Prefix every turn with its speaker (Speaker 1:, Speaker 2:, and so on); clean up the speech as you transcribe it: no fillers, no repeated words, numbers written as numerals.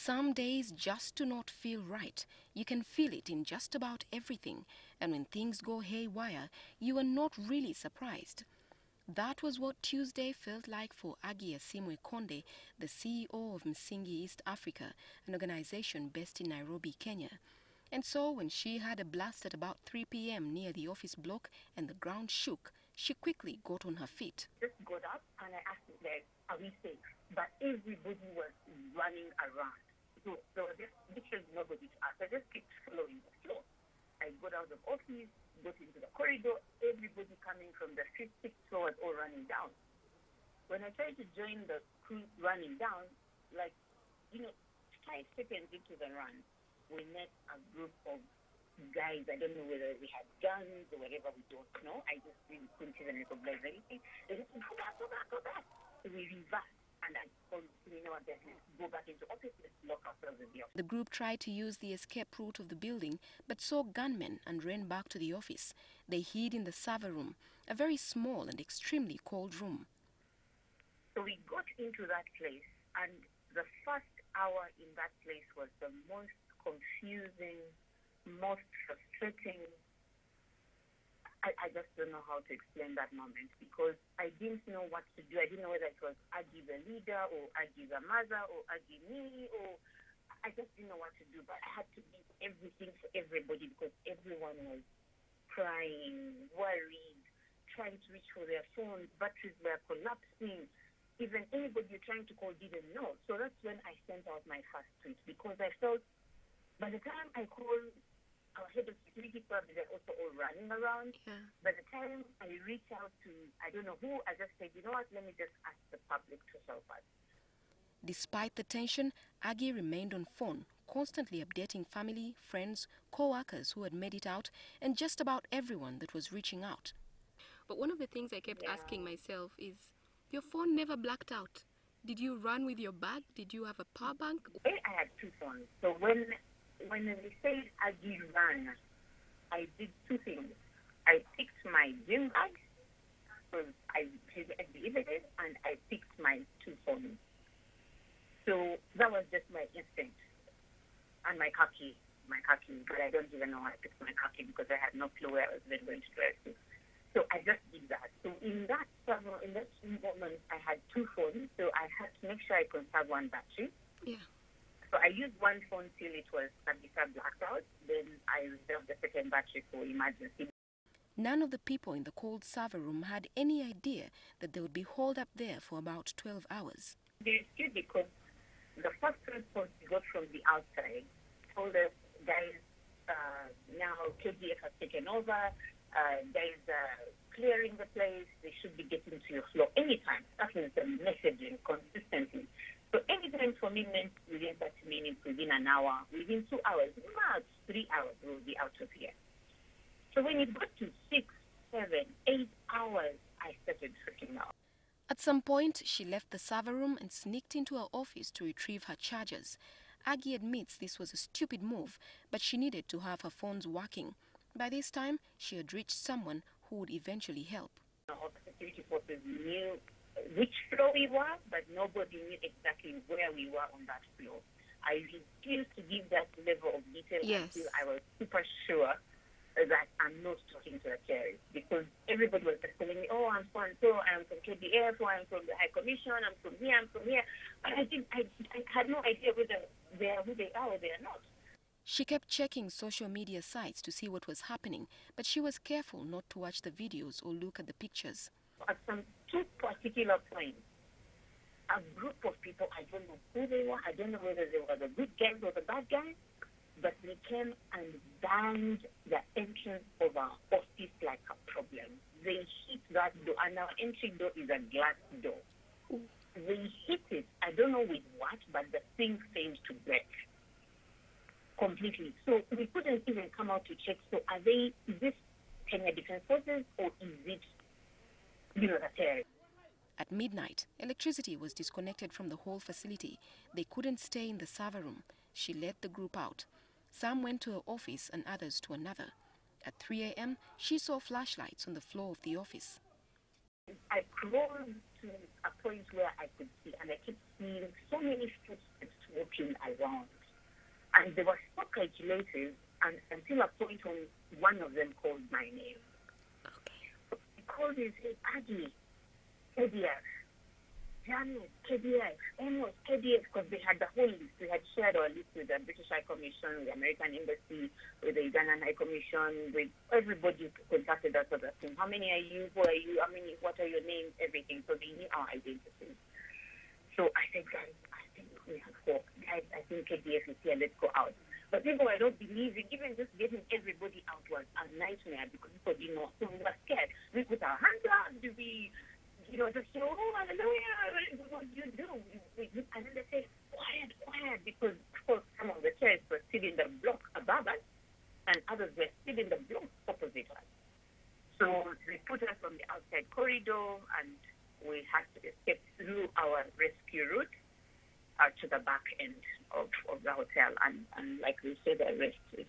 Speaker 1: Some days just do not feel right. You can feel it in just about everything. And when things go haywire, you are not really surprised. That was what Tuesday felt like for Aggie Konde, the CEO of Msingi East Africa, an organization based in Nairobi, Kenya. And so when she had a blast at about 3 p.m. near the office block and the ground shook, she quickly got on her feet.
Speaker 2: Just got up and I asked them, are we safe? But everybody was running around. So just literally nobody to ask. I just kept following the floor. I got out of office, got into the corridor, everybody coming from the fifth, sixth floor was all running down. When I tried to join the crew running down, 5 seconds into the run, we met a group of guys. I don't know whether we had guns or whatever, we don't know. I just really couldn't even recognize anything. They just said, go back. So we reversed. And I told go back into office, let's lock ourselves in the office.
Speaker 1: The group tried to use the escape route of the building, but saw gunmen and ran back to the office. They hid in the server room, a very small and extremely cold room.
Speaker 2: So we got into that place, and the first hour in that place was the most confusing, most frustrating. I just don't know how to explain that moment, because I didn't know what to do. I didn't know whether it was Aggie the leader or Aggie the mother or Aggie me, or I just didn't know what to do. But I had to do everything for everybody because everyone was crying, worried, trying to reach for their phones. Batteries were collapsing. Even anybody you're trying to call didn't know. So that's when I sent out my first tweet, because I felt by the time I called our head of security, probably they're also all running around.
Speaker 1: Yeah.
Speaker 2: By the time I reach out to, I don't know who, I just said, you know what, let me just ask the public to help us.
Speaker 1: Despite the tension, Aggie remained on phone, constantly updating family, friends, co-workers who had made it out, and just about everyone that was reaching out. But one of the things I kept asking myself is, your phone never blacked out. Did you run with your bag? Did you have a power bank?
Speaker 2: I had two phones. So when they said Aggie ran, I did two things. I picked my gym bag, because I delivered it, and I picked my two phones. So that was just my instinct. And my car key, but I don't even know how I picked my car key because I had no clue where I was then going to drive to. So I just did that. So in that moment, I had two phones, so I had to make sure I conserve one battery.
Speaker 1: Yeah.
Speaker 2: So I used one phone till it was blacked out. Then I reserved the second battery for emergency.
Speaker 1: None of the people in the cold server room had any idea that they would be hauled up there for about 12 hours.
Speaker 2: They scared because the first response we got from the outside told us, guys, now KDF has taken over. Guys are clearing the place. They should be getting to your floor anytime. That was the messaging consistently. So anytime for me meant within 30 minutes, within an hour, within 2 hours, max 3 hours, we'll be out of here. So when it got to 6, 7, 8 hours, I started freaking out.
Speaker 1: At some point, she left the server room and sneaked into her office to retrieve her chargers. Aggie admits this was a stupid move, but she needed to have her phones working. By this time, she had reached someone who would eventually help.
Speaker 2: All the security forces knew which floor we were, but nobody knew exactly where we were on that floor. I refused to give that level of detail until I was super sure that I'm not talking to a terrorist, because everybody was just telling me, oh, I'm so and so, I'm from KDF, or I'm from the High Commission, I'm from here. But I had no idea whether they are who they are or they are not.
Speaker 1: She kept checking social media sites to see what was happening, but she was careful not to watch the videos or look at the pictures.
Speaker 2: At some two particular points, a group of people, I don't know who they were, I don't know whether they were the good guys or the bad guys, but they came and banged the entrance of our office like a problem. They hit that door, and our entry door is a glass door. They hit it, I don't know with what, but the thing failed to break completely. So we couldn't even come out to check. So is this Kenya Defense Forces or is it, the terrorists?
Speaker 1: At midnight, electricity was disconnected from the whole facility. They couldn't stay in the server room. She led the group out. Some went to her office and others to another. At 3 a.m., she saw flashlights on the floor of the office.
Speaker 2: I crawled to a point where I could see, and I kept seeing so many footsteps walking around. And they were so calculated, and until a point when one of them called my name. So he called and said, Aggie, KDF, Janet, KDF, Amos, KDF, because they had the whole list. We had shared our list with the British High Commission, the American Embassy, with the Ugandan High Commission, with everybody who contacted us. Asking, how many are you? Who are you? How many? What are your names? Everything. So they knew our identities. So I said, guys, I think we have four. Guys, I think KDF is here. Let's go out. But people, I don't believe it. Even just getting everybody out was a nightmare because people didn't know. So we were scared. We put our hands up. We, just say, oh, hallelujah. What do you do? And then they say, quiet, quiet. Because, of course, some of the chairs were still in the block above us, and others were still in the block opposite us. So they put us on the outside corridor, and we had to escape through our rescue route to the back end of the hotel. And like we said, the rest is